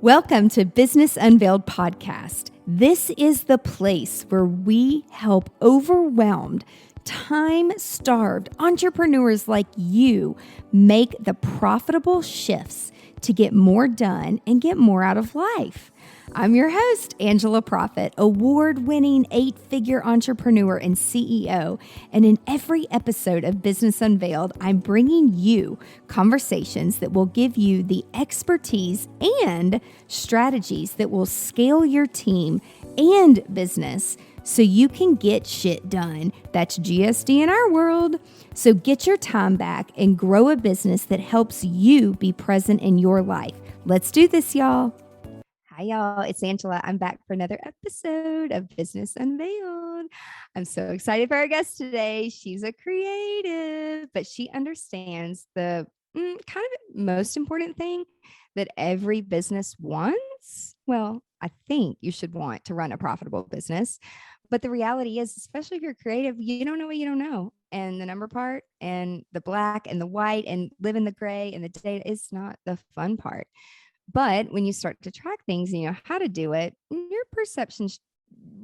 Welcome to Business Unveiled Podcast. This is the place where we help overwhelmed, time-starved entrepreneurs like you make the profitable shifts to get more done and get more out of life. I'm your host, Angela Profit, award-winning 8-figure entrepreneur and CEO. And in every episode of Business Unveiled, I'm bringing you conversations that will give you the expertise and strategies that will scale your team and business so you can get shit done. That's GSD in our world. So get your time back and grow a business that helps you be present in your life. Let's do this, y'all. Hi, y'all. It's Angela. I'm back for another episode of Business Unveiled. I'm so excited for our guest today. She's a creative, but she understands the kind of most important thing that every business wants. Well, I think you should want to run a profitable business. But the reality is, especially if you're creative, you don't know what you don't know. And the number part and the black and the white and live in the gray and the data is not the fun part. But when you start to track things and you know how to do it, your perception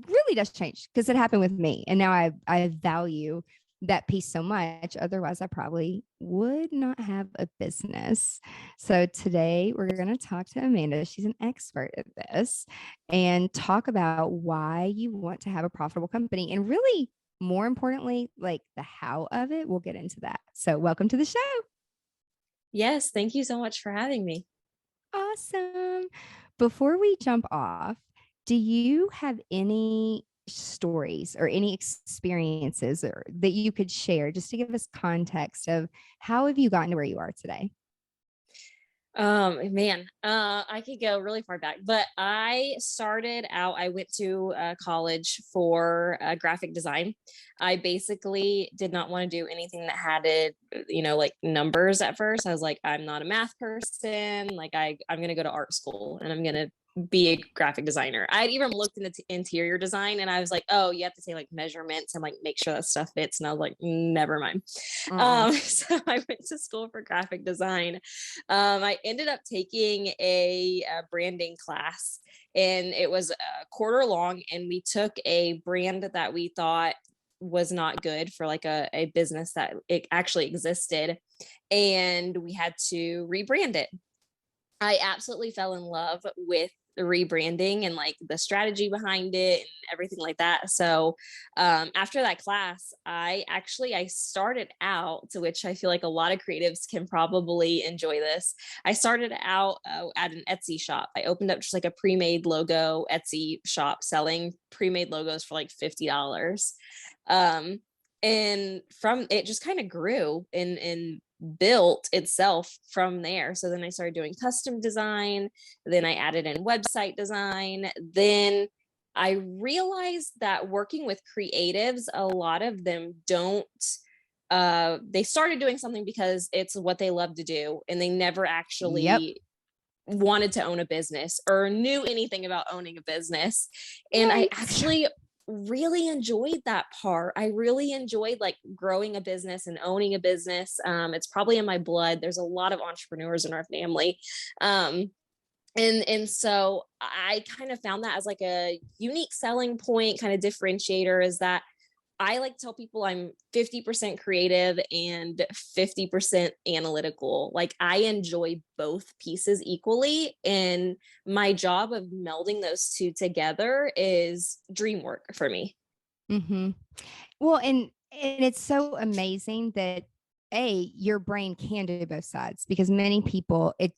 really does change, because it happened with me. And now I value that piece so much. Otherwise, I probably would not have a business. So today we're going to talk to Amanda. She's an expert at this, and talk about why you want to have a profitable company. And really, more importantly, like the how of it. We'll get into that. So welcome to the show. Yes. Thank you so much for having me. Awesome. Before we jump off, do you have any stories or any experiences that you could share just to give us context of how have you gotten to where you are today? I could go really far back, but I went to college for graphic design. I basically did not want to do anything that had it, like numbers at first. I was like, I'm not a math person. Like I'm going to go to art school and I'm going to be a graphic designer. I'd even looked into interior design and I was like, oh, you have to take like measurements and like make sure that stuff fits. And I was like, never mind. So I went to school for graphic design. I ended up taking a branding class, and it was a quarter long, and we took a brand that we thought was not good for like a business that it actually existed, and we had to rebrand it. I absolutely fell in love with the rebranding and like the strategy behind it and everything like that. So after that class, I started out, to which I feel like a lot of creatives can probably enjoy this. I started out at an Etsy shop. I opened up just like a pre-made logo Etsy shop selling pre-made logos for like $50. And from it just kind of grew and built itself from there. So then I started doing custom design. Then I added in website design. Then I realized that working with creatives, a lot of them they started doing something because it's what they love to do, and they never actually wanted to own a business or knew anything about owning a business. And I actually really enjoyed that part. I really enjoyed like growing a business and owning a business. It's probably in my blood. There's a lot of entrepreneurs in our family. And so I kind of found that as like a unique selling point, kind of differentiator, is that I like to tell people I'm 50% creative and 50% analytical. Like I enjoy both pieces equally. And my job of melding those two together is dream work for me. Mm-hmm. Well, and it's so amazing that your brain can do both sides, because many people, it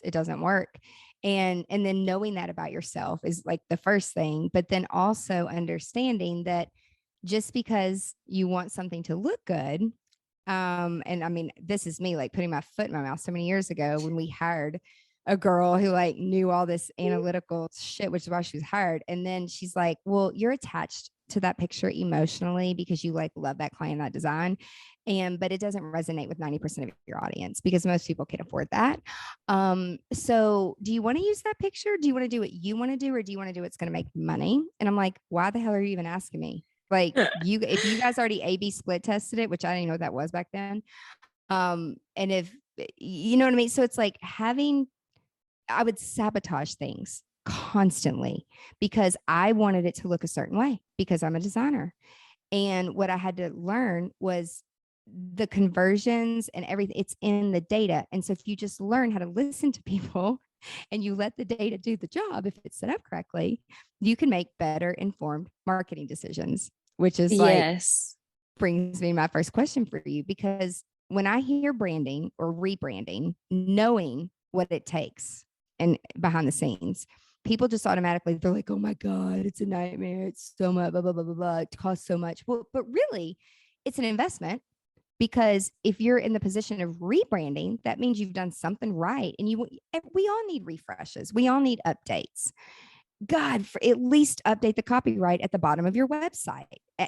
doesn't work. And then knowing that about yourself is like the first thing, but then also understanding that just because you want something to look good, and I mean, this is me like putting my foot in my mouth so many years ago when we hired a girl who like knew all this analytical shit, which is why she was hired. And then she's like, well, you're attached to that picture emotionally because you like love that client, that design. But it doesn't resonate with 90% of your audience because most people can't afford that. So do you want to use that picture? Do you want to do what you want to do, or do you want to do what's going to make money? And I'm like, why the hell are you even asking me? Like if you guys already A/B split tested it, which I didn't know what that was back then. And if you know what I mean? So it's like I would sabotage things constantly because I wanted it to look a certain way because I'm a designer. And what I had to learn was the conversions and everything, it's in the data. And so if you just learn how to listen to people and you let the data do the job, if it's set up correctly, you can make better informed marketing decisions, which is like Yes. brings me to my first question for you. Because when I hear branding or rebranding, knowing what it takes and behind the scenes, people just automatically, they're like, oh my God, it's a nightmare. It's so much, blah, blah, blah, blah, blah. It costs so much. Well, but really, it's an investment because if you're in the position of rebranding, that means you've done something right. And we all need refreshes. We all need updates. God, for at least update the copyright at the bottom of your website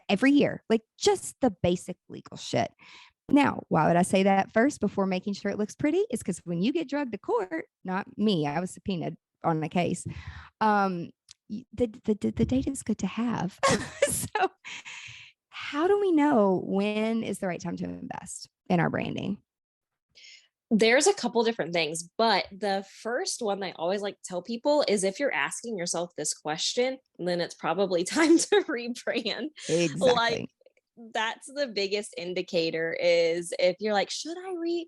every year, like just the basic legal shit. Now, why would I say that first before making sure it looks pretty? Is because when you get drugged to court, not me, I was subpoenaed on the case. The data is good to have. So, how do we know when is the right time to invest in our branding? There's a couple different things, but the first one I always like to tell people is if you're asking yourself this question, then it's probably time to rebrand. Like Exactly. that's the biggest indicator is if you're like, should I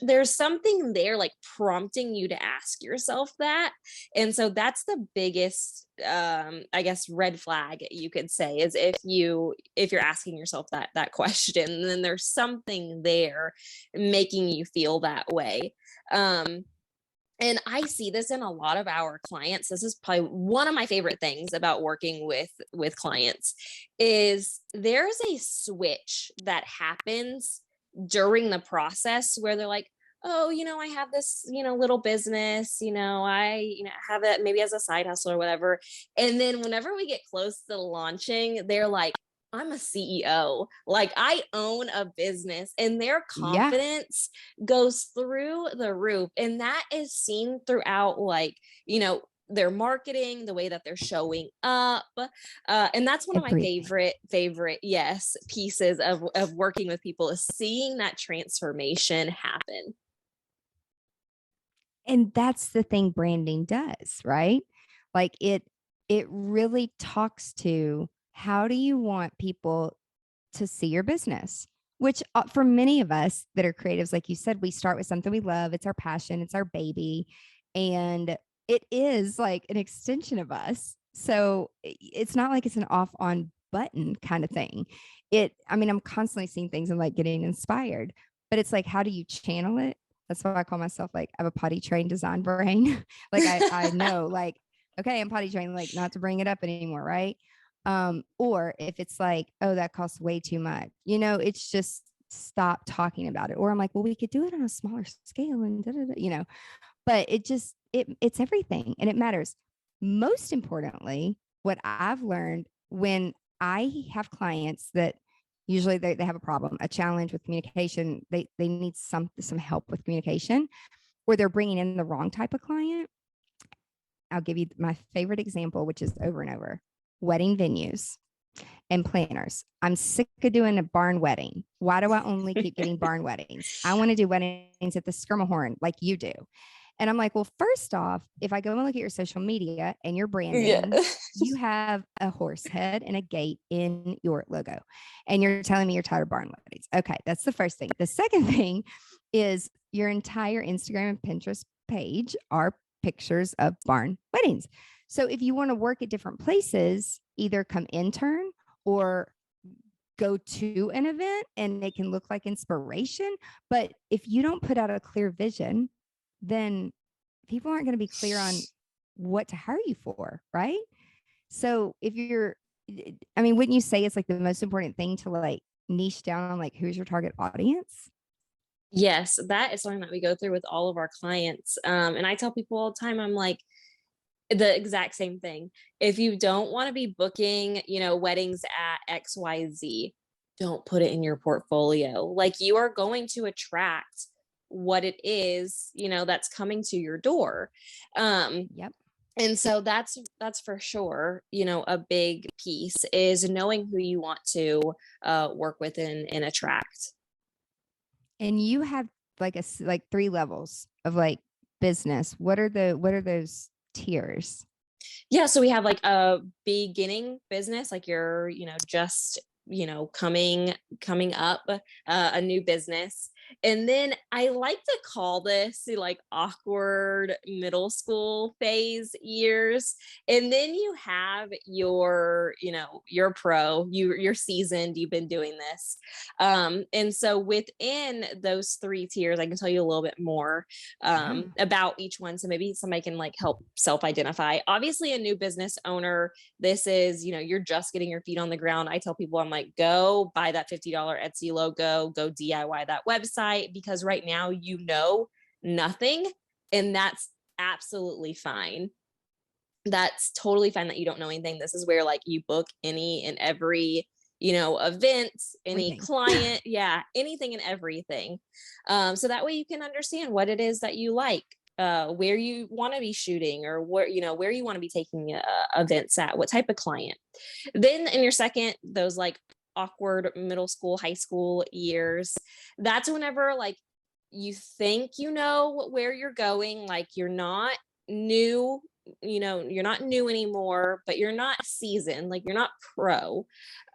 there's something there like prompting you to ask yourself that. And so that's the biggest I guess red flag you could say is if you're asking yourself that question, then there's something there making you feel that way. And I see this in a lot of our clients. This is probably one of my favorite things about working with clients is there's a switch that happens during the process where they're like, oh, I have this, little business, I, have it maybe as a side hustle or whatever. And then whenever we get close to launching, they're like, I'm a CEO. Like I own a business and their Yeah, confidence goes through the roof. And that is seen throughout like, their marketing, the way that they're showing up. And that's one of my everything. favorite, yes, pieces of working with people is seeing that transformation happen. And that's the thing branding does, right? Like it really talks to how do you want people to see your business? Which for many of us that are creatives, like you said, we start with something we love. It's our passion, it's our baby, and it is like an extension of us. So it's not like it's an off on button kind of thing. I mean, I'm constantly seeing things and like getting inspired, but it's like, how do you channel it? That's why I call myself like I have a potty trained design brain. Like I know like, okay, I'm potty trained, like not to bring it up anymore, right? Or if it's like, oh, that costs way too much, it's just stop talking about it. Or I'm like, well, we could do it on a smaller scale and but it's everything and it matters. Most importantly, what I've learned when I have clients that usually they have a problem, a challenge with communication, they need some help with communication, or they're bringing in the wrong type of client. I'll give you my favorite example, which is over and over: wedding venues and planners. I'm sick of doing a barn wedding. Why do I only keep getting barn weddings? I want to do weddings at the Skirmahorn like you do. And I'm like, well, first off, if I go and look at your social media and your Yeah. branding, you have a horse head and a gate in your logo. And you're telling me you're tired of barn weddings. Okay, that's the first thing. The second thing is your entire Instagram and Pinterest page are pictures of barn weddings. So if you want to work at different places, either come intern or go to an event and it can look like inspiration. But if you don't put out a clear vision, then people aren't going to be clear on what to hire you for, right? So I mean, wouldn't you say it's like the most important thing to like niche down on like who's your target audience? Yes, that is something that we go through with all of our clients. And I tell people all the time, I'm like, the exact same thing. If you don't want to be booking, weddings at XYZ, don't put it in your portfolio. Like you are going to attract what it is, that's coming to your door. Yep. And so that's for sure, a big piece is knowing who you want to work with and attract. And you have like three levels of like business. What are those tiers? Yeah, so we have like a beginning business, like you're, just, coming up, a new business. And then I like to call this like awkward middle school phase years. And then you have your pro, you're seasoned, you've been doing this. And so within those three tiers, I can tell you a little bit more Yeah. about each one. So maybe somebody can like help self-identify. Obviously, a new business owner, this is, you're just getting your feet on the ground. I tell people, I'm like, go buy that $50 Etsy logo, go DIY that website, because right now, nothing. And that's absolutely fine. That's totally fine that you don't know anything. This is where like you book any and every, event, any Everything. client, yeah, anything and everything. So that way you can understand what it is that you like, where you want to be shooting, or where you want to be taking events at, what type of client. Then in your second, those like awkward middle school, high school years, that's whenever like you think you know where you're going, like you're not new, you're not new anymore, but you're not seasoned, like you're not pro.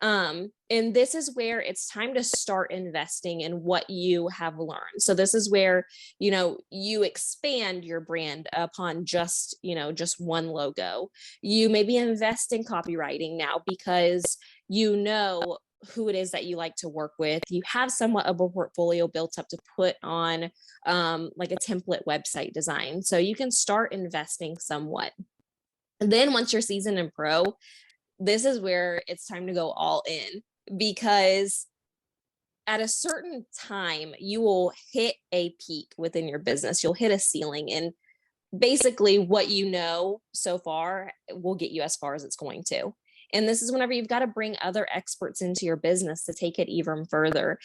And this is where it's time to start investing in what you have learned. So this is where, you expand your brand upon just one logo. You maybe invest in copywriting now because you know who it is that you like to work with. You have somewhat of a portfolio built up to put on like a template website design. So you can start investing somewhat. And then once you're seasoned and pro, this is where it's time to go all in, because at a certain time, you will hit a peak within your business. You'll hit a ceiling, and basically what you know so far will get you as far as it's going to. And this is whenever you've got to bring other experts into your business to take it even further.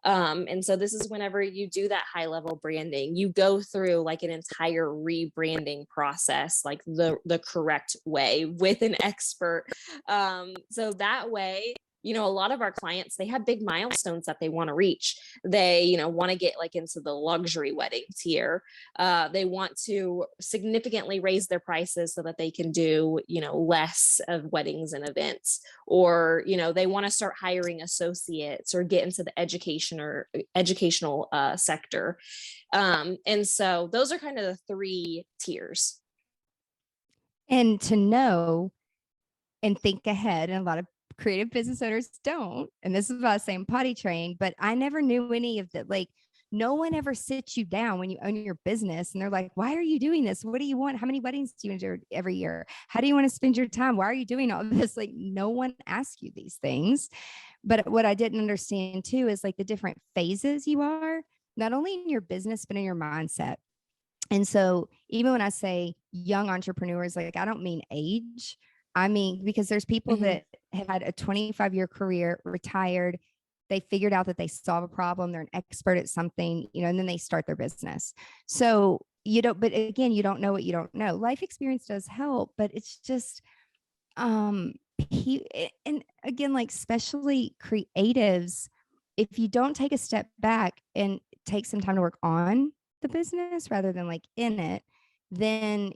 And so this is whenever you do that high level branding, you go through like an entire rebranding process, like the correct way with an expert. So that way, a lot of our clients, they have big milestones that they want to reach. They, want to get like into the luxury wedding tier. They want to significantly raise their prices so that they can do, less of weddings and events, or, they want to start hiring associates or get into the education or educational sector. And so those are kind of the three tiers. And to know and think ahead, and a lot of creative business owners don't. And this is about saying potty train, but I never knew any of that. Like, no one ever sits you down when you own your business and they're like, why are you doing this? What do you want? How many weddings do you do every year? How do you want to spend your time? Why are you doing all this? Like, no one asks you these things. But what I didn't understand too is like the different phases you are, not only in your business, but in your mindset. And so even when I say young entrepreneurs, like I don't mean age. I mean, because there's people that have had a 25-year career, retired, they figured out that they solve a problem, they're an expert at something, and then they start their business. So but again, you don't know what you don't know. Life experience does help, but it's just, and again, like especially creatives, if you don't take a step back and take some time to work on the business rather than like in it, then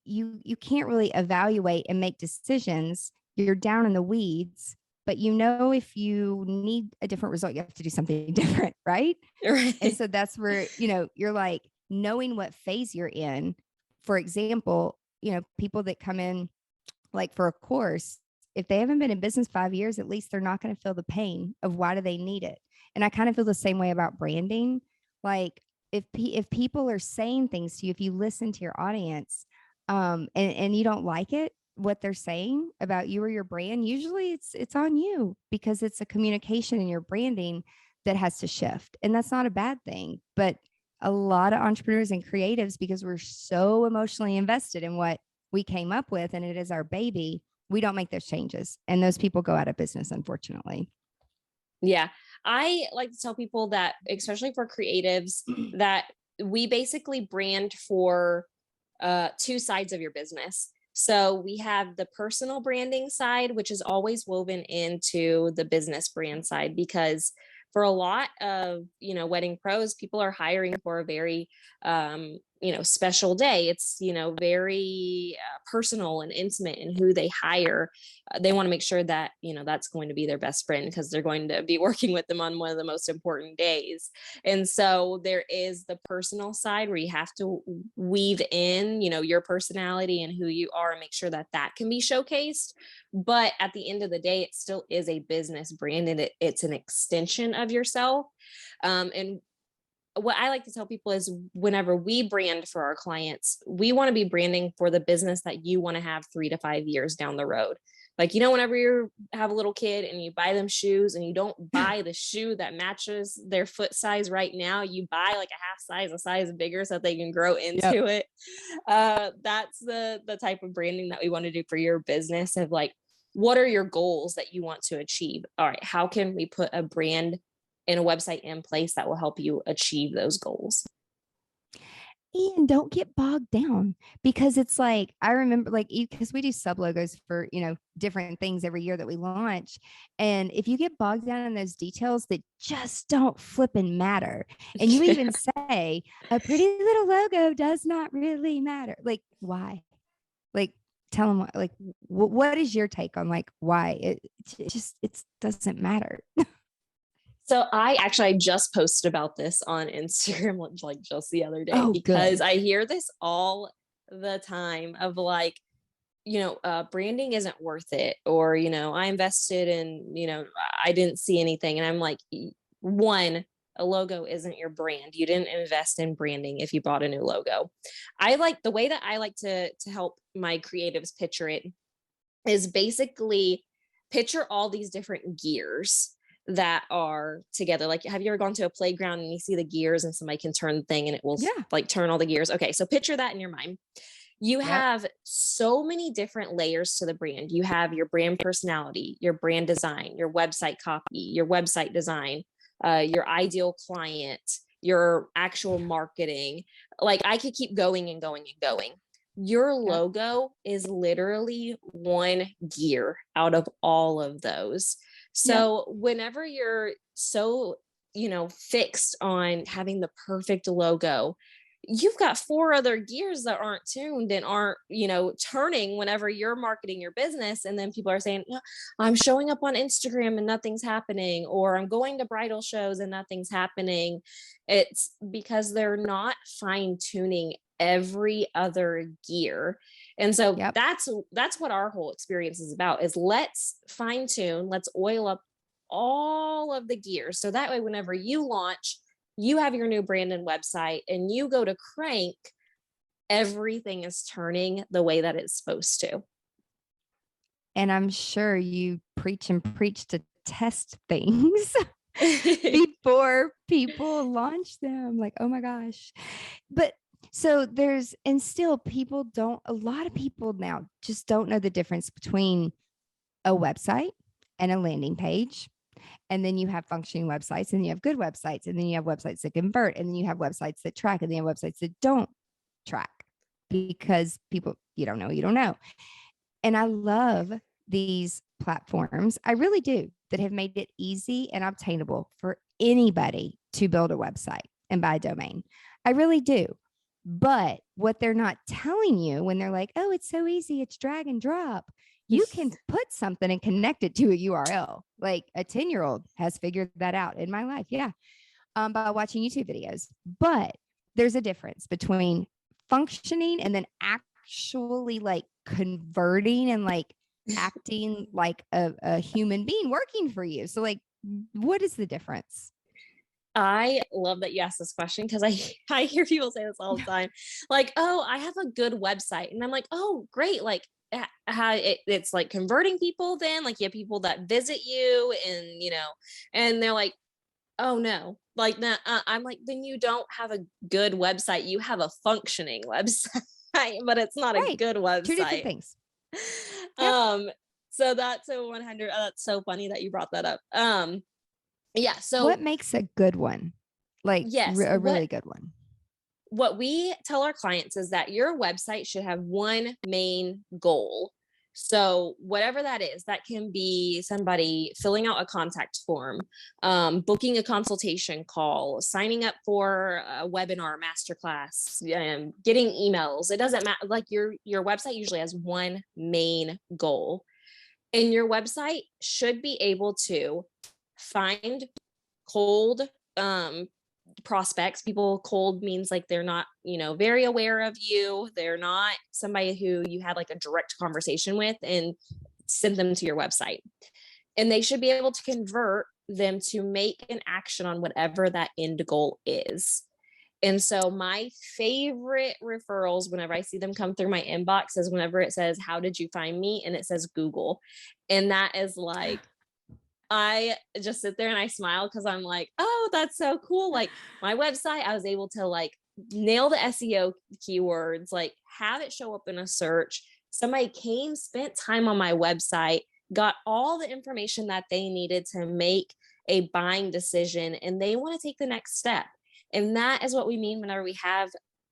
you can't really evaluate and make decisions. You're down in the weeds, but if you need a different result, you have to do something different, right? Right. And so that's where, you're like knowing what phase you're in. For example, people that come in like for a course, if they haven't been in business 5 years, at least they're not going to feel the pain of why do they need it. And I kind of feel the same way about branding. Like if people are saying things to you, if you listen to your audience, and you don't like it, what they're saying about you or your brand, usually it's on you, because it's a communication in your branding that has to shift. And that's not a bad thing. But a lot of entrepreneurs and creatives, because we're so emotionally invested in what we came up with and it is our baby, we don't make those changes. And those people go out of business, unfortunately. Yeah. I like to tell people that, especially for creatives, that we basically brand for two sides of your business. So we have the personal branding side, which is always woven into the business brand side, because for a lot of, wedding pros, people are hiring for a very, special day. It's, very personal and intimate in who they hire. They want to make sure that, that's going to be their best friend, because they're going to be working with them on one of the most important days. And so there is the personal side where you have to weave in, your personality and who you are, and make sure that that can be showcased. But at the end of the day, it still is a business brand, and it's an extension of yourself. And what I like to tell people is, whenever we brand for our clients, we want to be branding for the business that you want to have 3 to 5 years down the road. Like, whenever you have a little kid and you buy them shoes, and you don't buy the shoe that matches their foot size right now, you buy like a size bigger, so that they can grow into it. That's the type of branding that we want to do for your business, of like, what are your goals that you want to achieve? All right, how can we put a brand and a website in place that will help you achieve those goals? And don't get bogged down, because it's like, I remember, like, because we do sub logos for, different things every year that we launch. And if you get bogged down in those details that just don't flip and matter, and you even say a pretty little logo does not really matter. Like, why? Like, tell them, like, what is your take on, like, why it doesn't matter? So I just posted about this on Instagram like just the other day, Oh, because good. I hear this all the time of like, branding isn't worth it, or, I invested in, I didn't see anything. And I'm like, one, a logo isn't your brand. You didn't invest in branding if you bought a new logo. I like the way that I like to help my creatives picture it is basically picture all these different gears that are together. Like, have you ever gone to a playground and you see the gears, and somebody can turn the thing and it will like turn all the gears? Okay, so picture that in your mind. You have so many different layers to the brand. You have your brand personality, your brand design, your website copy, your website design, your ideal client, your actual marketing. Like, I could keep going and going and going. Your logo is literally one gear out of all of those. So whenever you're so, fixed on having the perfect logo, you've got 4 other gears that aren't tuned and aren't, turning whenever you're marketing your business. And then people are saying, I'm showing up on Instagram and nothing's happening, or I'm going to bridal shows and nothing's happening. It's because they're not fine tuning every other gear. And so that's what our whole experience is about, is let's fine tune, let's oil up all of the gears. So that way, whenever you launch, you have your new brand and website, and you go to crank, everything is turning the way that it's supposed to. And I'm sure you preach to test things before people launch them. Like, oh my gosh. But so a lot of people now just don't know the difference between a website and a landing page. And then you have functioning websites, and you have good websites, and then you have websites that convert, and then you have websites that track, and then you have websites that don't track, because people, you don't know. And I love these platforms. I really do, that have made it easy and obtainable for anybody to build a website and buy a domain. I really do. But what they're not telling you when they're like, oh, it's so easy, it's drag and drop, you can put something and connect it to a URL. Like, a 10-year-old has figured that out in my life. By watching YouTube videos. But there's a difference between functioning and then actually like converting and like acting like a human being working for you. So, like, what is the difference? I love that you asked this question, because I hear people say this all the time. Like, oh, I have a good website. And I'm like, oh, great. Like, how it's like converting people, then like you have people that visit you, and and they're like, oh no, like, nah, I'm like, then you don't have a good website. You have a functioning website, but it's not a good website. Two different things. So that's a 100. That's so funny that you brought that up. So what makes a good one? Like, a really good one? what we tell our clients is that your website should have one main goal. So whatever that is, that can be somebody filling out a contact form, booking a consultation call, signing up for a webinar, masterclass, getting emails. It doesn't matter. Like your website usually has one main goal, and your website should be able to find cold prospects. People, cold means like they're not, very aware of you. They're not somebody who you had like a direct conversation with and send them to your website. And they should be able to convert them to make an action on whatever that end goal is. And so my favorite referrals, whenever I see them come through my inbox, is whenever it says, "How did you find me?" And it says Google. And that is like, I just sit there and I smile because I'm like, oh, that's so cool. Like my website, I was able to like nail the SEO keywords, like have it show up in a search. Somebody came, spent time on my website, got all the information that they needed to make a buying decision, and they want to take the next step. And that is what we mean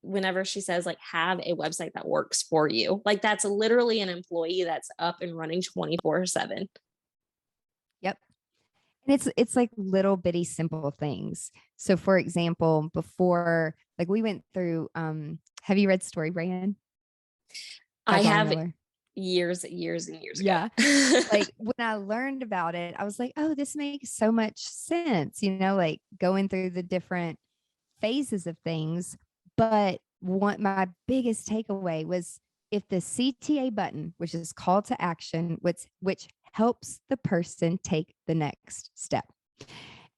whenever she says like have a website that works for you. Like that's literally an employee that's up and running 24/7. Yep. And it's like little bitty simple things. So for example, before, like we went through, have you read Story Brand? I have years and years ago. Yeah. Like when I learned about it, I was like, oh, this makes so much sense, like going through the different phases of things. But my biggest takeaway was, if the CTA button, which is call to action, which helps the person take the next step.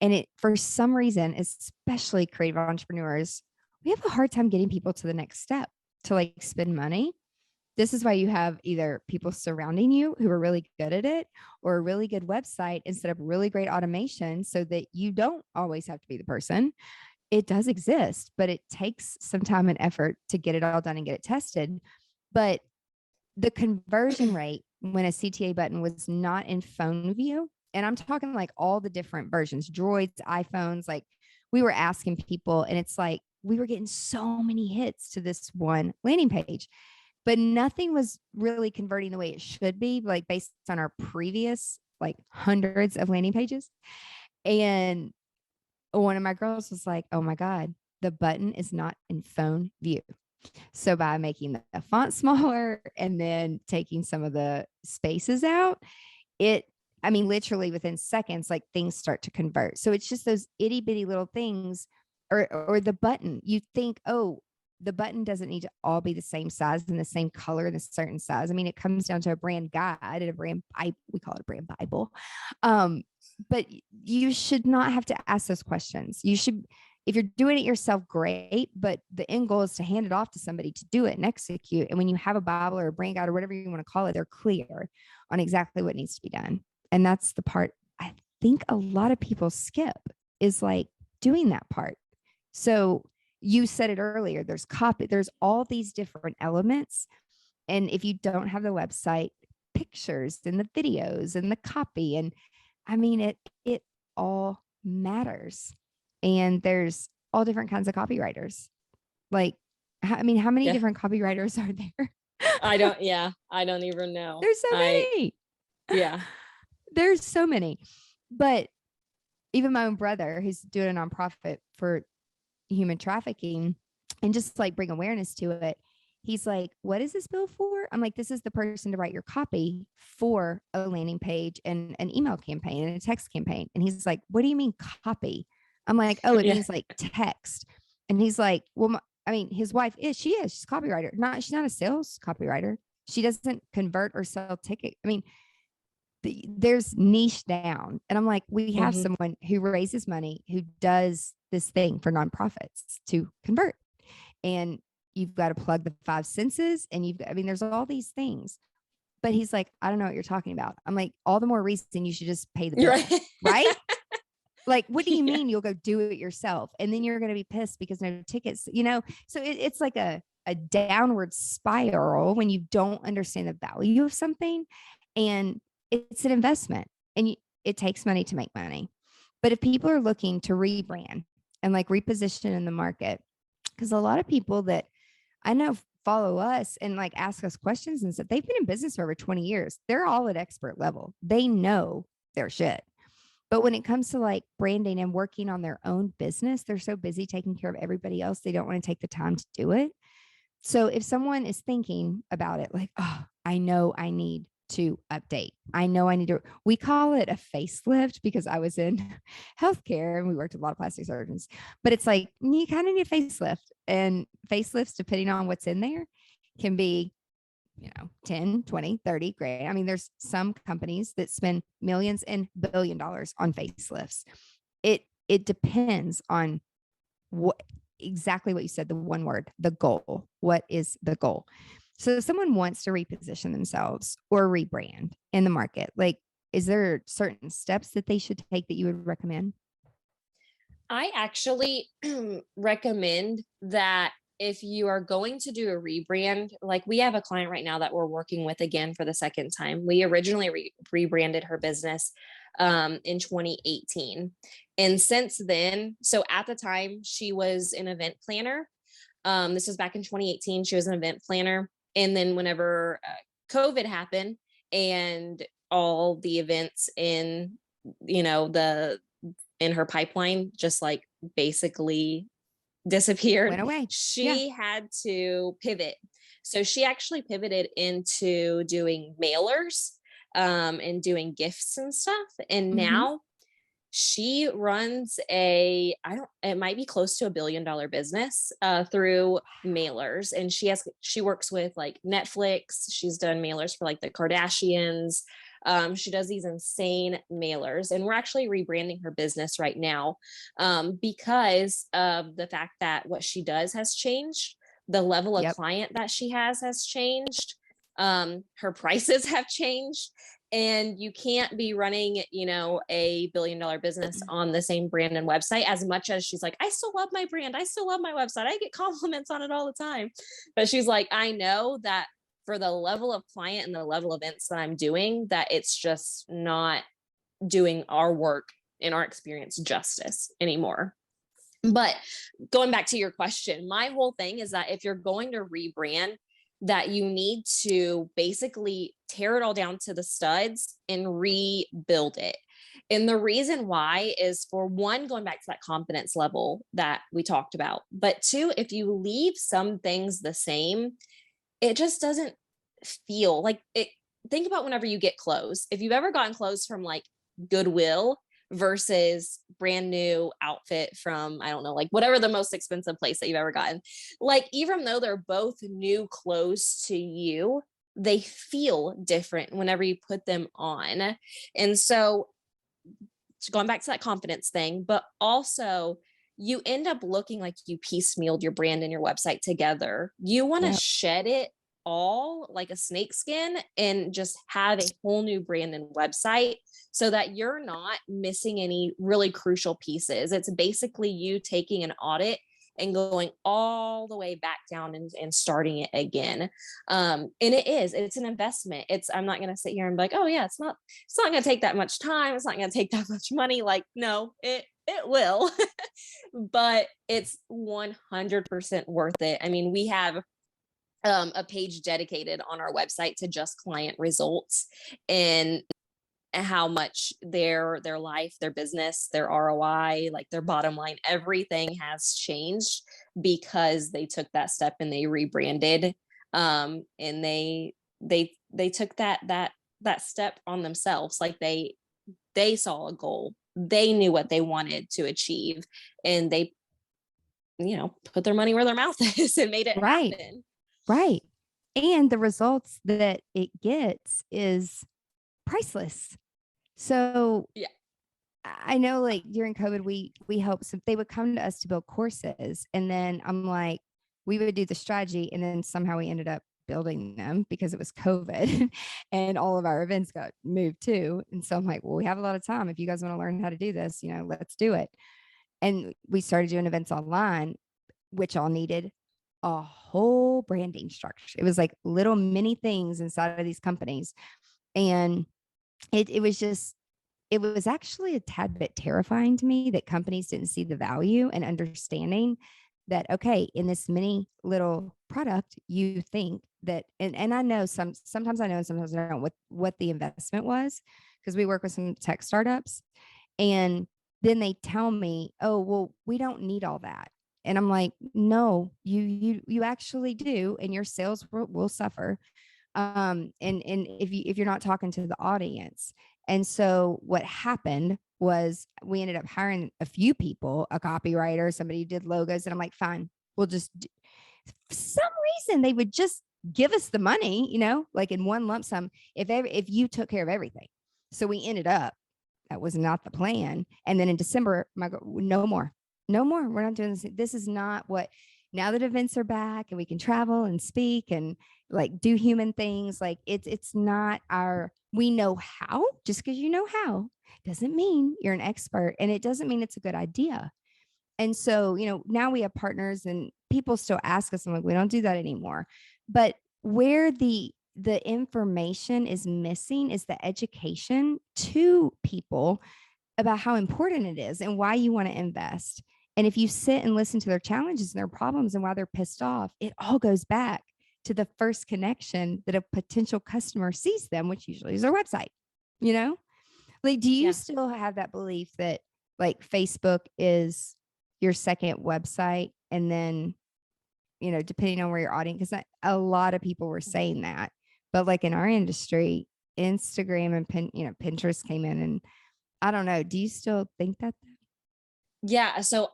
And it, for some reason, especially creative entrepreneurs, we have a hard time getting people to the next step, to like spend money. This is why you have either people surrounding you who are really good at it, or a really good website and set up really great automation so that you don't always have to be the person. It does exist, but it takes some time and effort to get it all done and get it tested. But the conversion rate when a CTA button was not in phone view, and I'm talking like all the different versions, Droids, iPhones, like we were asking people, and it's like we were getting so many hits to this one landing page, but nothing was really converting the way it should be, like based on our previous like hundreds of landing pages. And one of my girls was like, oh my God, the button is not in phone view. So by making the font smaller and then taking some of the spaces out, literally within seconds, like things start to convert. So it's just those itty bitty little things, or the button. You think, oh, the button doesn't need to all be the same size and the same color and a certain size. I mean, it comes down to a brand guide and a brand Bible. We call it a brand Bible. But you should not have to ask those questions. You should, if you're doing it yourself, great. But the end goal is to hand it off to somebody to do it and execute. And when you have a Bible or a brand guide or whatever you want to call it, they're clear on exactly what needs to be done. And that's the part I think a lot of people skip, is like doing that part. So you said it earlier, there's copy, there's all these different elements. And if you don't have the website, pictures and the videos and the copy, and I mean, it all matters. And there's all different kinds of copywriters. Like, how many different copywriters are there? I don't even know. There's so many. Yeah. There's so many. But even my own brother, who's doing a nonprofit for human trafficking and just like bring awareness to it, he's like, what is this bill for? I'm like, this is the person to write your copy for a landing page and an email campaign and a text campaign. And he's like, what do you mean copy? I'm like, oh, it means like text. And he's like, well, his wife she's a copywriter. She's not a sales copywriter. She doesn't convert or sell tickets. There's niche down. And I'm like, we have someone who raises money, who does this thing for nonprofits to convert. And you've got to plug the 5 senses, and there's all these things. But he's like, I don't know what you're talking about. I'm like, all the more reason you should just pay the bill, right? Like, what do you mean you'll go do it yourself? And then you're going to be pissed because no tickets, So it's like a downward spiral when you don't understand the value of something. And it's an investment, and it takes money to make money. But if people are looking to rebrand and like reposition in the market, Because a lot of people that I know follow us and like ask us questions and stuff, they've been in business for over 20 years. They're all at expert level. They know their shit. But when it comes to like branding and working on their own business, they're so busy taking care of everybody else, they don't want to take the time to do it. So if someone is thinking about it, like, oh, I know I need to update. I know I need to, we call it a facelift because I was in healthcare and we worked with a lot of plastic surgeons, but it's like, you kind of need a facelift, and facelifts, depending on what's in there, can be, 10, 20, 30 grand. I mean, there's some companies that spend millions and $1 billion on facelifts. It depends on what exactly what you said, the one word, the goal. What is the goal? So if someone wants to reposition themselves or rebrand in the market, like, is there certain steps that they should take that you would recommend? I actually recommend that if you are going to do a rebrand, like we have a client right now that we're working with again for the second time. We originally rebranded her business in 2018. And since then, so at the time she was an event planner. This was back in 2018. She was an event planner. And then whenever COVID happened and all the events the in her pipeline just like basically disappeared, Went away. Yeah. she had to pivot. So she actually pivoted into doing mailers and doing gifts and stuff. And Mm-hmm. now she runs it might be close to $1 billion business through mailers. And she works with like Netflix. She's done mailers for like the Kardashians. She does these insane mailers, and we're actually rebranding her business right now because of the fact that what she does has changed. The level of Yep. client that she has changed. Her prices have changed, and you can't be running a $1 billion business on the same brand and website. As much as she's like, I still love my brand, I still love my website, I get compliments on it all the time, but she's like, I know that for the level of client and the level of events that I'm doing, that it's just not doing our work and our experience justice anymore. But going back to your question, my whole thing is that if you're going to rebrand, that you need to basically tear it all down to the studs and rebuild it. And the reason why is, for one, going back to that confidence level that we talked about. But two, if you leave some things the same, it just doesn't feel like it. Think about whenever you get clothes. If you've ever gotten clothes from like Goodwill versus brand new outfit from, I don't know, like whatever the most expensive place that you've ever gotten, like even though they're both new clothes to you, they feel different whenever you put them on. And so going back to that confidence thing, but also you end up looking like you piecemealed your brand and your website together. You want to Yep. shed it all like a snake skin and just have a whole new brand and website so that you're not missing any really crucial pieces. It's basically you taking an audit and going all the way back down and starting it again. And it's an investment. I'm not going to sit here and be like, oh yeah, it's not going to take that much time. It's not going to take that much money. Like, no, it will, but it's 100% worth it. I mean, we have a page dedicated on our website to just client results and how much their life, their business, their ROI, like their bottom line, everything has changed because they took that step and they rebranded. And they took that step on themselves. Like they saw a goal, they knew what they wanted to achieve, and they put their money where their mouth is and made it Right. happen. Right. And the results that it gets is priceless. So Yeah. I know, like during COVID, we helped. So they would come to us to build courses, and then I'm like, we would do the strategy, and then somehow we ended up building them because it was COVID, and all of our events got moved too. And so I'm like, well, we have a lot of time. If you guys want to learn how to do this, let's do it. And we started doing events online, which all needed a whole branding structure. It was like little mini things inside of these companies, and it was actually a tad bit terrifying to me that companies didn't see the value and understanding that, okay, in this mini little product, you think that, and I know sometimes I know, and sometimes I don't what the investment was, because we work with some tech startups, and then they tell me, oh, well, we don't need all that. And I'm like, no, you actually do, and your sales will suffer. And if you're not talking to the audience. And so what happened was we ended up hiring a few people, a copywriter, somebody who did logos, and I'm like, fine, we'll just for some reason they would just give us the money, like in one lump sum, if you took care of everything. So we ended up, that was not the plan. And then in December, no more, no more. We're not doing this. This is not what, now that events are back and we can travel and speak and like do human things, like it's not our, we know how. Just because you know how doesn't mean you're an expert, and it doesn't mean it's a good idea. And so, now we have partners and people still ask us, I'm like, we don't do that anymore. But where the information is missing is the education to people about how important it is and why you want to invest. And if you sit and listen to their challenges and their problems and why they're pissed off, it all goes back to the first connection that a potential customer sees them, which usually is their website, you know? Like, do you Yeah. still have that belief that like Facebook is your second website? And then, depending on where your audience, because a lot of people were saying that, but like in our industry, Instagram and Pinterest came in, and I don't know. Do you still think that? Yeah. So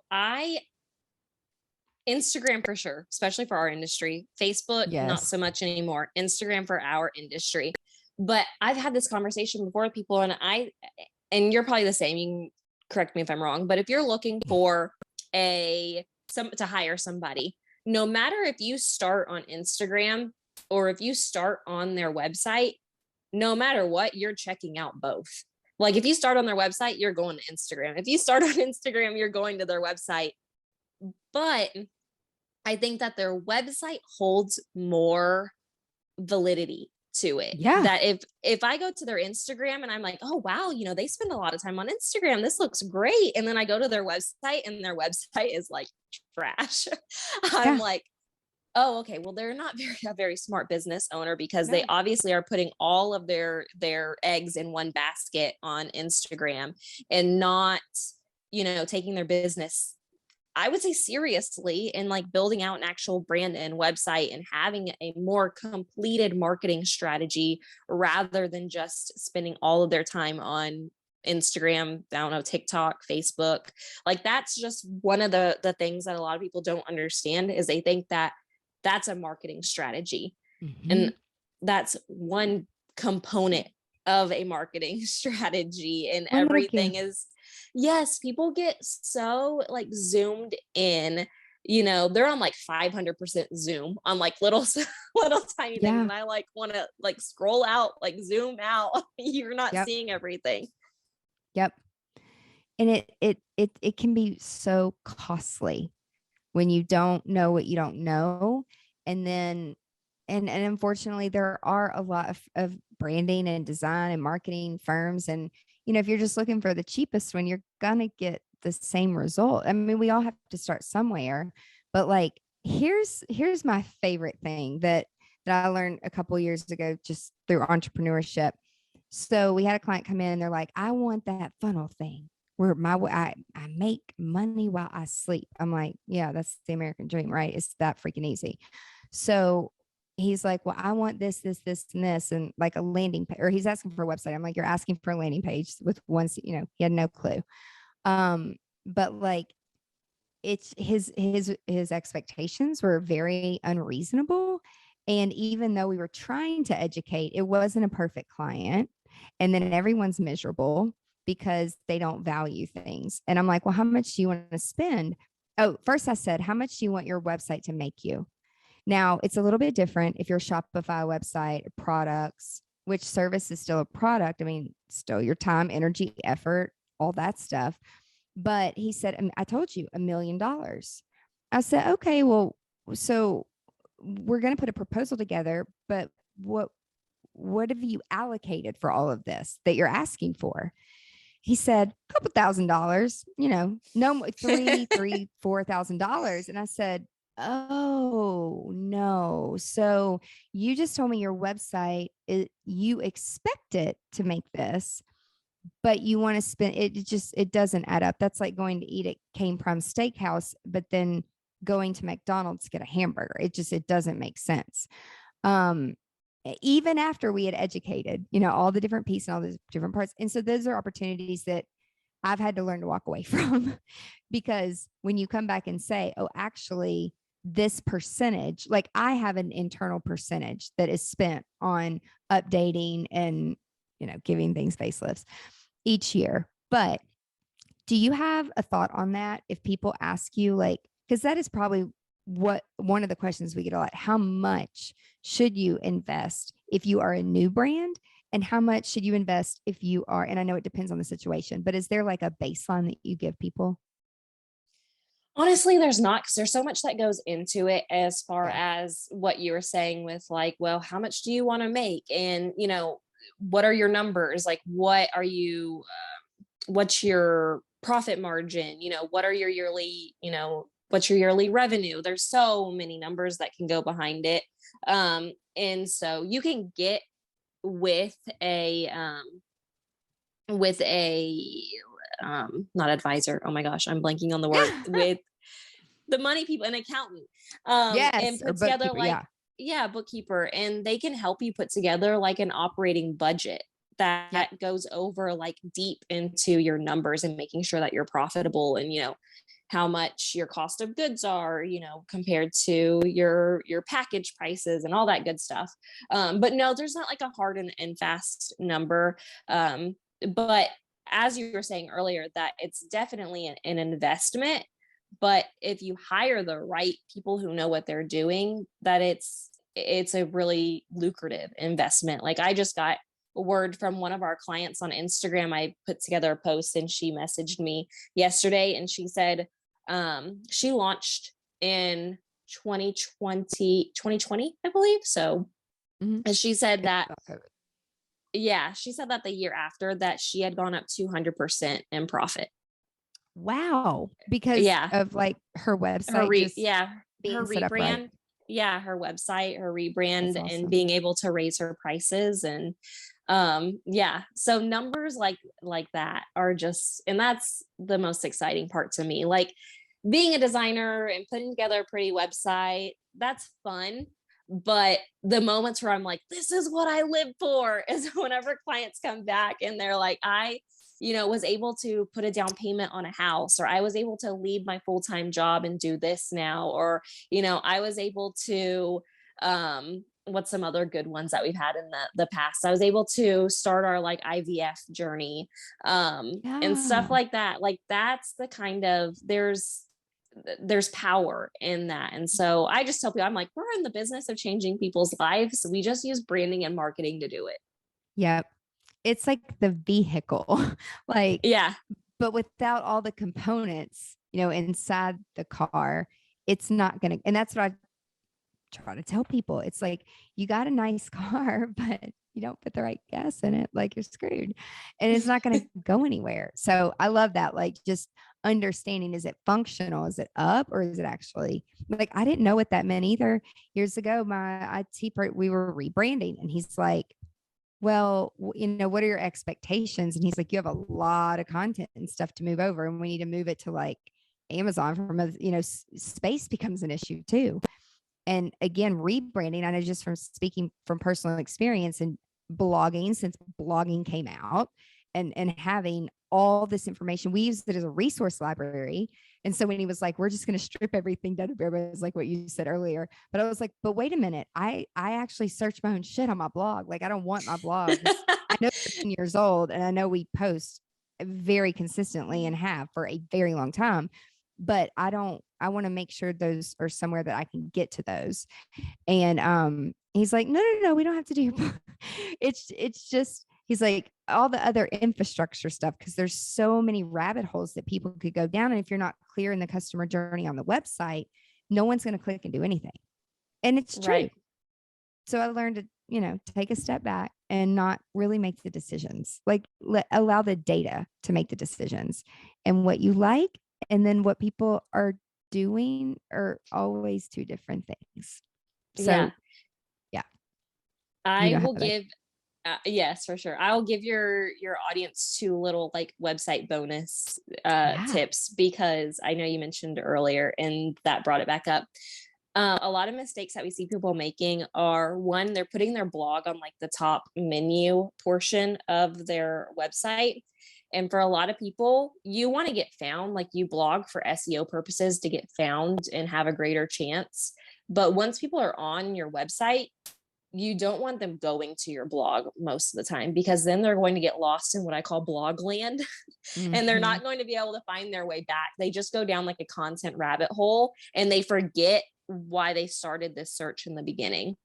Instagram for sure, especially for our industry. Facebook, not Yes. so much anymore. Instagram for our industry. But I've had this conversation before with people, and you're probably the same. You can correct me if I'm wrong, but if you're looking for to hire somebody, no matter if you start on Instagram or if you start on their website, no matter what, you're checking out both. Like if you start on their website, you're going to Instagram. If you start on Instagram, you're going to their website. But I think that their website holds more validity to it. Yeah. That if I go to their Instagram and I'm like, oh wow, they spend a lot of time on Instagram, this looks great, and then I go to their website and their website is like trash. I'm Yeah. like, oh, okay, well, they're not a very smart business owner, because they No. obviously are putting all of their eggs in one basket on Instagram and not, taking their business, I would say, seriously, and like building out an actual brand and website and having a more completed marketing strategy rather than just spending all of their time on Instagram, I don't know, TikTok, Facebook. Like that's just one of the things that a lot of people don't understand, is they think that that's a marketing strategy. Mm-hmm. And that's one component of a marketing strategy, and everything is, yes, people get so like zoomed in, they're on like 500% zoom on like little tiny things, and I like want to like scroll out, like zoom out. You're not seeing everything. Yep. And it can be so costly when you don't know what you don't know. And then, and unfortunately, there are a lot of branding and design and marketing firms. And, if you're just looking for the cheapest one, you're going to get the same result. I mean, we all have to start somewhere, but like, here's my favorite thing that I learned a couple years ago, just through entrepreneurship. So we had a client come in and they're like, I want that funnel thing where I make money while I sleep. I'm like, yeah, that's the American dream, right? It's that freaking easy. So he's like, well, I want this, this, this, and this, and like a landing page, or he's asking for a website. I'm like, you're asking for a landing page with one, he had no clue. But like, it's his expectations were very unreasonable. And even though we were trying to educate, it wasn't a perfect client. And then everyone's miserable because they don't value things. And I'm like, well, how much do you want to spend? Oh, first I said, how much do you want your website to make you? Now it's a little bit different if you're a Shopify website, products, which service is still a product. I mean, still your time, energy, effort, all that stuff. But he said, I told you $1 million. I said, okay, well, so we're going to put a proposal together, but what have you allocated for all of this that you're asking for? He said, a couple $1,000, no more, $4,000. And I said, oh no. So you just told me your website, you expect it to make this, but you want to spend it. It doesn't add up. That's like going to eat at Cane Prime Steakhouse, but then going to McDonald's to get a hamburger. It doesn't make sense. Um, Even after we had educated, all the different pieces and all the different parts. And so those are opportunities that I've had to learn to walk away from, because when you come back and say, oh, actually, this percentage, like I have an internal percentage that is spent on updating and, giving things facelifts each year. But do you have a thought on that? If people ask you, like, because that is probably one of the questions we get a lot. How much should you invest if you are a new brand? And how much should you invest if you are, and I know it depends on the situation, but is there like a baseline that you give people? Honestly, there's not, because there's so much that goes into it, as far as what you were saying with like, well, how much do you want to make? And, what are your numbers? Like, what's your profit margin? What are your yearly, what's your yearly revenue? There's so many numbers that can go behind it. And so you can get with a with a not advisor, oh my gosh, I'm blanking on the word, with the money people, an accountant, and Yes, or put together bookkeeper. like, Yeah. yeah, bookkeeper, and they can help you put together like an operating budget Yep. that goes over like deep into your numbers and making sure that you're profitable, and how much your cost of goods are, compared to your package prices and all that good stuff. But no, there's not like a hard and fast number. But as you were saying earlier, that it's definitely an investment. But if you hire the right people who know what they're doing, that it's a really lucrative investment. Like, I just got a word from one of our clients on Instagram. I put together a post and she messaged me yesterday, and she said, she launched in 2020, I believe. So, and she said that, yeah, she said that the year after that she had gone up 200% in profit. Wow. Because Yeah. of like her website Her being set up right. rebrand. Yeah, her website, her rebrand, That's and awesome. being able to raise her prices. And yeah, so numbers like that are just, and that's the most exciting part to me. Like, being a designer and putting together a pretty website, that's fun. But the moments where I'm like, this is what I live for, is whenever clients come back and they're like, I was able to put a down payment on a house, or I was able to leave my full-time job and do this now, or, I was able to, what's some other good ones that we've had in the past? I was able to start our like IVF journey, and stuff Yeah. like that. Like, that's the kind of, there's power in that. And so I just tell people, I'm like, we're in the business of changing people's lives. We just use branding and marketing to do it. Yep. It's like the vehicle, like, Yeah. but without all the components, inside the car, it's not going to, and that's what I try to tell people. It's like, you got a nice car, but you don't put the right gas in it, like, you're screwed, and it's not going to go anywhere. So I love that. Like, just understanding, is it functional? Is it up, or is it actually, like, I didn't know what that meant either. Years ago, my IT part, we were rebranding, and he's like, well, what are your expectations? And he's like, you have a lot of content and stuff to move over, and we need to move it to like Amazon from a, space becomes an issue too. And again, rebranding, I know just from speaking from personal experience and blogging, since blogging came out, and having all this information, we used it as a resource library. And so when he was like, we're just going to strip everything down to bare bones, like what you said earlier, but I was like, but wait a minute, I actually search my own shit on my blog. Like, I don't want my blogs. I know they're 10 years old, and I know we post very consistently and have for a very long time, but I want to make sure those are somewhere that I can get to those. And he's like, no, we don't have to do your it's just, he's like, all the other infrastructure stuff, because there's so many rabbit holes that people could go down. And if you're not clear in the customer journey on the website, no one's going to click and do anything. And it's true. Right. So I learned to, take a step back and not really make the decisions, like allow the data to make the decisions, and what you like and then what people are doing are always two different things. Yeah. So yeah, you I know how will that. give yes, for sure. I'll give your audience two little like website bonus Yeah. tips, because I know you mentioned earlier and that brought it back up. A lot of mistakes that we see people making are, one, they're putting their blog on like the top menu portion of their website. And for a lot of people, you want to get found, like you blog for SEO purposes to get found and have a greater chance. But once people are on your website, you don't want them going to your blog most of the time, because then they're going to get lost in what I call blog land and they're Mm-hmm. not going to be able to find their way back. They just go down like a content rabbit hole and they forget why they started this search in the beginning.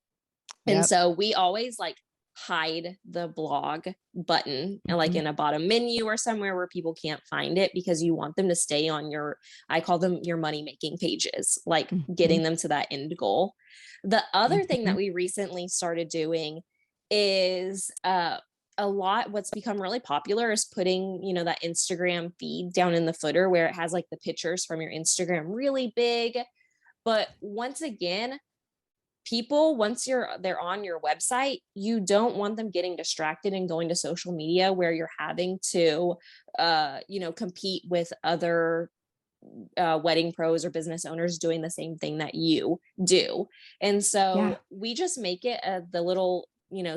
And Yep. so we always like hide the blog button and like Mm-hmm. in a bottom menu or somewhere where people can't find it, because you want them to stay on your, I call them your money making pages, like Mm-hmm. getting them to that end goal. The other thing Mm-hmm. that we recently started doing is a lot, what's become really popular is putting, that Instagram feed down in the footer where it has like the pictures from your Instagram really big. But once again, people, once they're on your website, you don't want them getting distracted and going to social media where you're having to compete with other wedding pros or business owners doing the same thing that you do. And Yeah. so we just make it the little,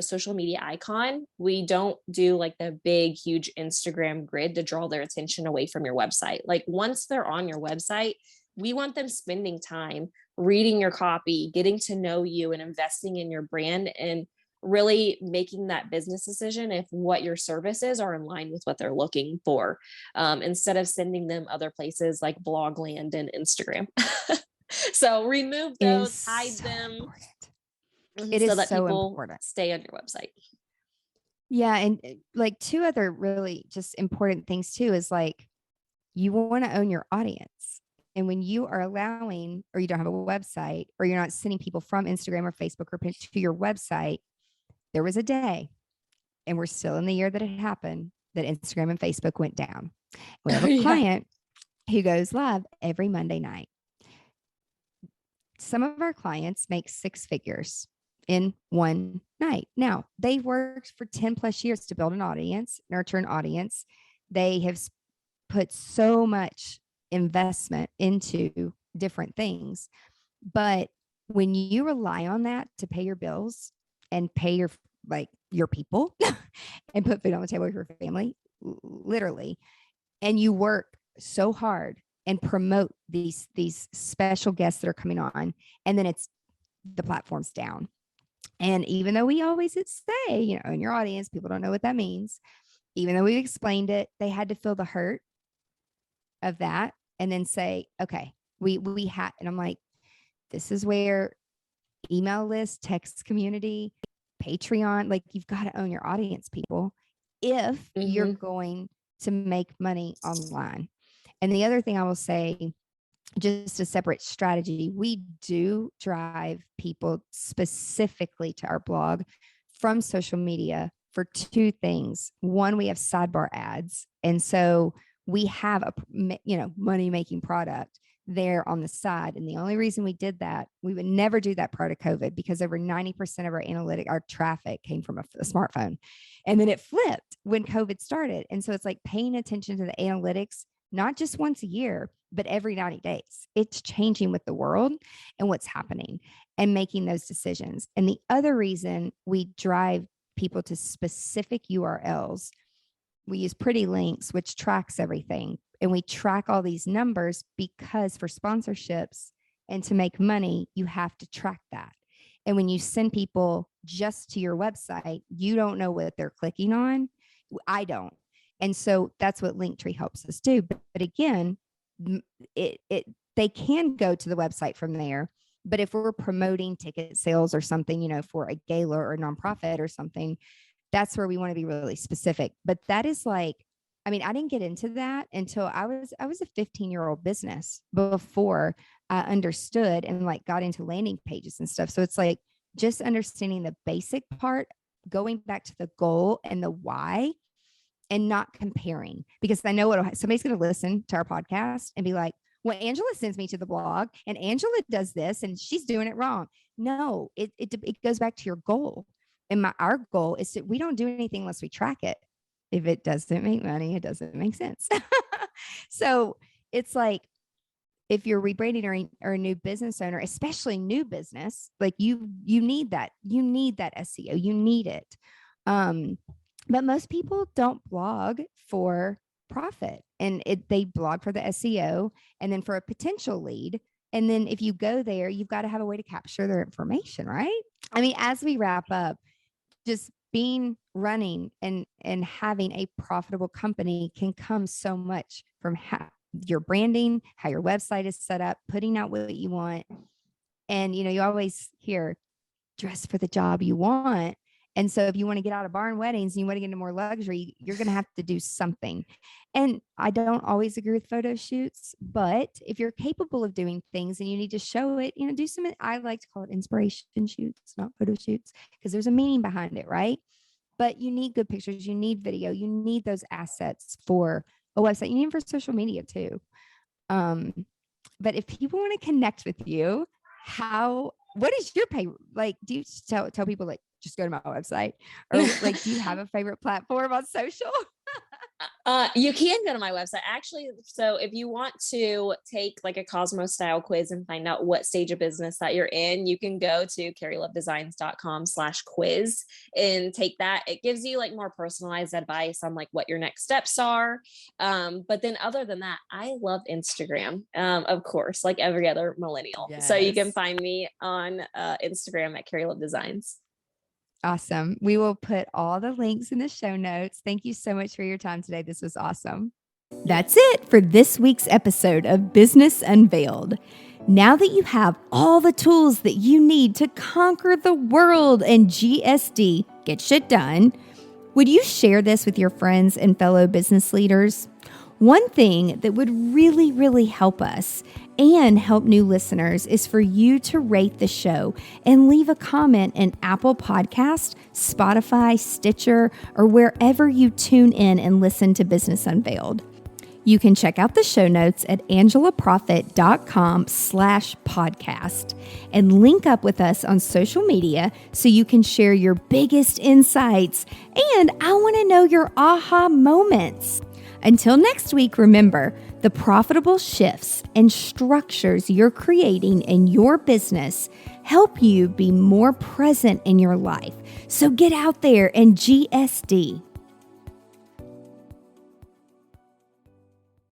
social media icon. We don't do like the big huge Instagram grid to draw their attention away from your website. Like once they're on your website, we want them spending time reading your copy, getting to know you, and investing in your brand, and really making that business decision if what your services are in line with what they're looking for, instead of sending them other places like Blogland and Instagram. So remove It is those, hide so them, important. It so is that so people important. stay on your website. Yeah. And like two other really just important things too is like you want to own your audience. And when you are allowing, or you don't have a website, or you're not sending people from Instagram or Facebook or Pinterest to your website, there was a day, and we're still in the year that it happened, that Instagram and Facebook went down. We have Oh a yeah. client who goes live every Monday night. Some of our clients make six figures in one night. Now, they worked for 10 plus years to build an audience, nurture an audience. They have put so much investment into different things. But when you rely on that to pay your bills and pay your people and put food on the table for your family, literally, and you work so hard and promote these special guests that are coming on, and then it's the platform's down. And even though we always say, in your audience, people don't know what that means. Even though we've explained it, they had to feel the hurt of that and then say, okay, we had, and I'm like, this is where email list, text community, Patreon, like you've got to own your audience, people, if you're Mm-hmm. going to make money online. And the other thing I will say, just a separate strategy, we do drive people specifically to our blog from social media for two things. One, we have sidebar ads. And so we have a money making product there on the side. And the only reason we did that, we would never do that prior to COVID, because over 90% of our traffic came from a smartphone. And then it flipped when COVID started. And so it's like paying attention to the analytics, not just once a year, but every 90 days. It's changing with the world and what's happening and making those decisions. And the other reason we drive people to specific URLs, we use Pretty Links, which tracks everything. And we track all these numbers because for sponsorships and to make money, you have to track that. And when you send people just to your website, you don't know what they're clicking on. I don't. And so that's what Linktree helps us do. But again, they can go to the website from there. But if we're promoting ticket sales or something, for a gala or a nonprofit or something, that's where we want to be really specific. But that is like, I didn't get into that until I was a 15-year-old business before I understood and like got into landing pages and stuff. So it's like just understanding the basic part, going back to the goal and the why, and not comparing, because I know what somebody's going to listen to our podcast and be like, well, Angela sends me to the blog and Angela does this and she's doing it wrong. No, it goes back to your goal. And our goal is that we don't do anything unless we track it. If it doesn't make money, it doesn't make sense. So it's like, if you're rebranding or a new business owner, especially new business, like you need that SEO, you need it. But most people don't blog for profit, and they blog for the SEO and then for a potential lead. And then if you go there, you've got to have a way to capture their information, right? I mean, as we wrap up, just running and having a profitable company can come so much from your branding, how your website is set up, putting out what you want. And, you always hear dress for the job you want. And so if you want to get out of barn weddings and you want to get into more luxury, you're going to have to do something. And I don't always agree with photo shoots, but if you're capable of doing things and you need to show it, do some, I like to call it inspiration shoots, not photo shoots, because there's a meaning behind it, right? But you need good pictures, you need video, you need those assets for a website, you need them for social media too. But if people want to connect with you, what is your pay? Like, do you tell people like, just go to my website, or like, do you have a favorite platform on social? You can go to my website actually. So if you want to take like a Cosmos style quiz and find out what stage of business that you're in, you can go to carrielovedesigns.com/quiz and take that. It gives you like more personalized advice on like what your next steps are. But then other than that, I love Instagram, of course, like every other millennial. Yes. So you can find me on Instagram at carrielovedesigns. Awesome. We will put all the links in the show notes. Thank you so much for your time today. This was awesome. That's it for this week's episode of Business Unveiled. Now that you have all the tools that you need to conquer the world and GSD, get shit done, would you share this with your friends and fellow business leaders? One thing that would really, really help us and help new listeners is for you to rate the show and leave a comment in Apple Podcast, Spotify, Stitcher, or wherever you tune in and listen to Business Unveiled. You can check out the show notes at angelaprofit.com/podcast and link up with us on social media so you can share your biggest insights. And I want to know your aha moments. Until next week, remember, the profitable shifts and structures you're creating in your business help you be more present in your life. So get out there and GSD.